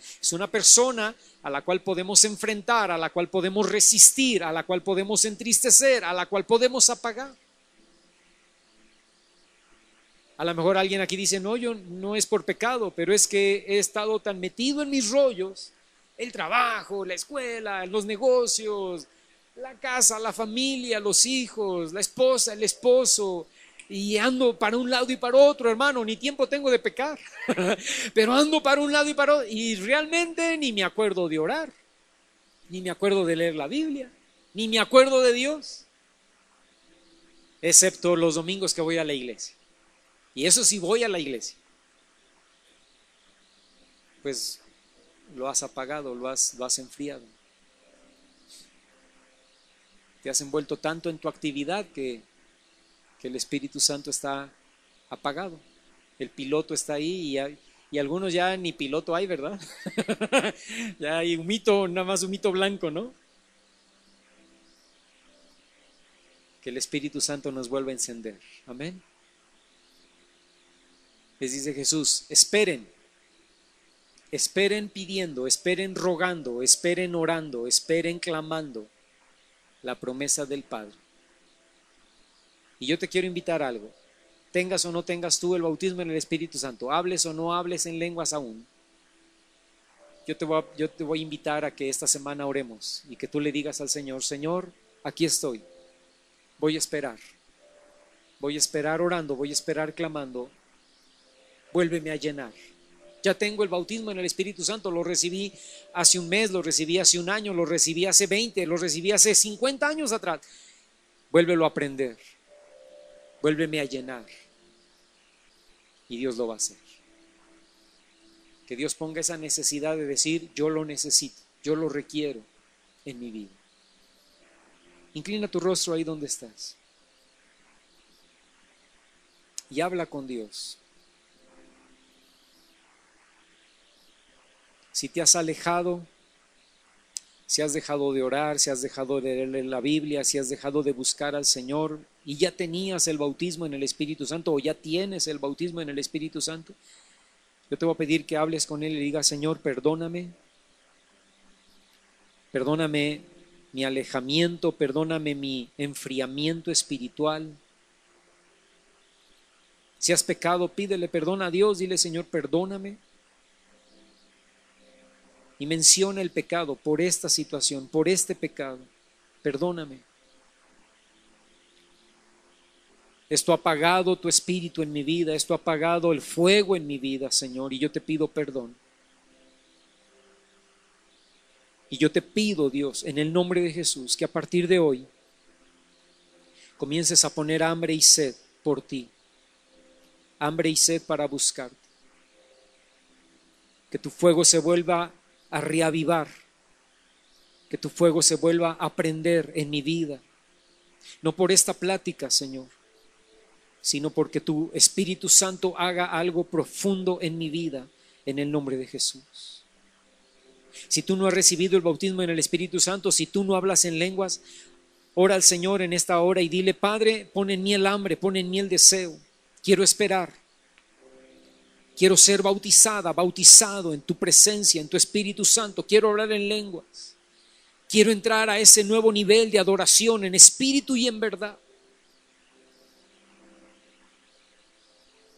a la cual podemos enfrentar, a la cual podemos resistir, a la cual podemos entristecer, a la cual podemos apagar. A lo mejor alguien aquí dice, no, yo no es por pecado, pero es que he estado tan metido en mis rollos, el trabajo, la escuela, los negocios, la casa, la familia, los hijos, la esposa, el esposo, y ando para un lado y para otro, hermano, ni tiempo tengo de pecar, pero ando para un lado y para otro, y realmente ni me acuerdo de orar, ni me acuerdo de leer la Biblia, ni me acuerdo de Dios, excepto los domingos que voy a la iglesia. Y eso sí, voy a la iglesia, pues lo has apagado, lo has enfriado. Te has envuelto tanto en tu actividad que el Espíritu Santo está apagado. El piloto está ahí y algunos ya ni piloto hay, ¿verdad? Ya hay nada más un mito blanco, ¿no? Que el Espíritu Santo nos vuelva a encender. Amén. Les dice Jesús, esperen pidiendo, esperen rogando, esperen orando, esperen clamando la promesa del Padre. Y yo te quiero invitar a algo. Tengas o no tengas tú el bautismo en el Espíritu Santo, hables o no hables en lenguas aún, yo te voy a invitar a que esta semana oremos y que tú le digas al Señor, Señor, aquí estoy, voy a esperar orando, voy a esperar clamando, vuélveme a llenar. Ya tengo el bautismo en el Espíritu Santo, lo recibí hace un mes, lo recibí hace un año, lo recibí hace 20, lo recibí hace 50 años atrás. Vuélvelo a aprender, vuélveme a llenar. Y Dios lo va a hacer. Que Dios ponga esa necesidad de decir, yo lo necesito, yo lo requiero en mi vida. Inclina tu rostro ahí donde estás. Y habla con Dios. Si te has alejado, si has dejado de orar, si has dejado de leer la Biblia, si has dejado de buscar al Señor y ya tenías el bautismo en el Espíritu Santo o ya tienes el bautismo en el Espíritu Santo, yo te voy a pedir que hables con Él y le digas, Señor, perdóname mi alejamiento, perdóname mi enfriamiento espiritual. Si has pecado, pídele perdón a Dios, dile, Señor, perdóname. Y menciona el pecado por esta situación, por este pecado. Perdóname. Esto ha apagado tu espíritu en mi vida, esto ha apagado el fuego en mi vida, Señor, y yo te pido perdón. Y yo te pido, Dios, en el nombre de Jesús, que a partir de hoy comiences a poner hambre y sed por ti. Hambre y sed para buscarte. Que tu fuego se vuelva a reavivar, que tu fuego se vuelva a prender en mi vida, no por esta plática, Señor, sino porque tu Espíritu Santo haga algo profundo en mi vida, en el nombre de Jesús. Si tú no has recibido el bautismo en el Espíritu Santo, si tú no hablas en lenguas, ora al Señor en esta hora y dile: Padre, pon en mí el hambre, pon en mí el deseo. Quiero esperar. Quiero ser bautizado en tu presencia, en tu Espíritu Santo. Quiero orar en lenguas. Quiero entrar a ese nuevo nivel de adoración en espíritu y en verdad.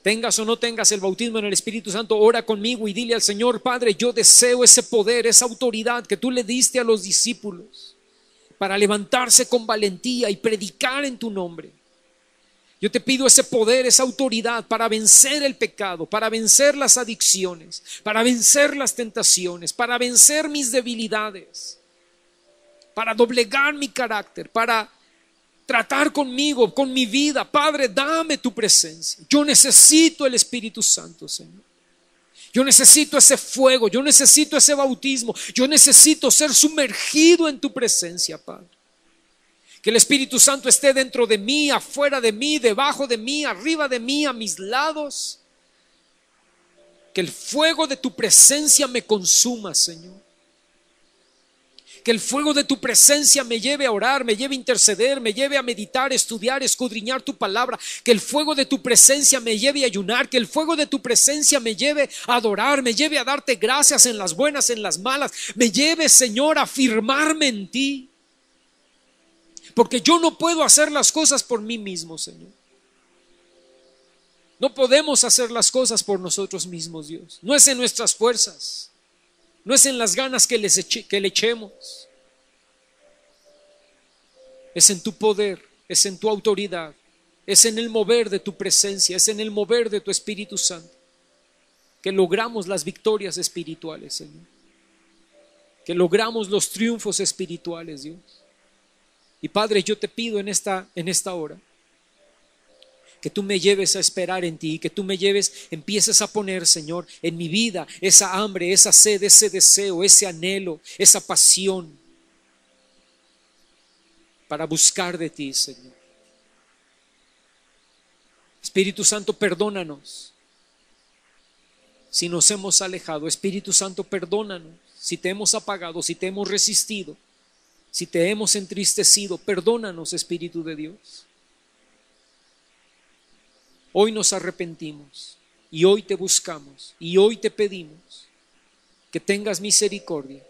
Tengas o no tengas el bautismo en el Espíritu Santo, ora conmigo y dile al Señor: Padre, yo deseo ese poder, esa autoridad que tú le diste a los discípulos para levantarse con valentía y predicar en tu nombre. Yo te pido ese poder, esa autoridad para vencer el pecado, para vencer las adicciones, para vencer las tentaciones, para vencer mis debilidades, para doblegar mi carácter, para tratar conmigo, con mi vida. Padre, dame tu presencia. Yo necesito el Espíritu Santo, Señor. Yo necesito ese fuego, yo necesito ese bautismo, yo necesito ser sumergido en tu presencia, Padre. Que el Espíritu Santo esté dentro de mí, afuera de mí, debajo de mí, arriba de mí, a mis lados. Que el fuego de tu presencia me consuma, Señor. Que el fuego de tu presencia me lleve a orar, me lleve a interceder, me lleve a meditar, estudiar, escudriñar tu palabra. Que el fuego de tu presencia me lleve a ayunar. Que el fuego de tu presencia me lleve a adorar, me lleve a darte gracias en las buenas, en las malas. Me lleve, Señor, a afirmarme en ti. Porque yo no puedo hacer las cosas por mí mismo, Señor. No podemos hacer las cosas por nosotros mismos, Dios. No es en nuestras fuerzas. No es en las ganas que le echemos. Es en tu poder, es en tu autoridad, es en el mover de tu presencia, es en el mover de tu Espíritu Santo que logramos las victorias espirituales, Señor. Que logramos los triunfos espirituales, Dios. Y Padre, yo te pido en esta hora que tú me lleves a esperar en ti, que tú me lleves, empieces a poner, Señor, en mi vida esa hambre, esa sed, ese deseo, ese anhelo, esa pasión para buscar de ti, Señor. Espíritu Santo, perdónanos si nos hemos alejado. Espíritu Santo, perdónanos si te hemos apagado, si te hemos resistido, si te hemos entristecido. Perdónanos, Espíritu de Dios. Hoy nos arrepentimos y hoy te buscamos y hoy te pedimos que tengas misericordia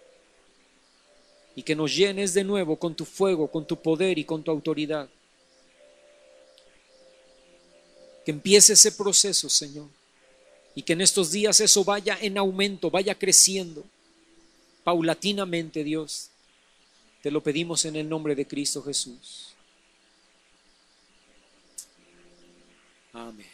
y que nos llenes de nuevo con tu fuego, con tu poder y con tu autoridad. Que empiece ese proceso, Señor, y que en estos días eso vaya en aumento, vaya creciendo paulatinamente, Dios. Te lo pedimos en el nombre de Cristo Jesús. Amén.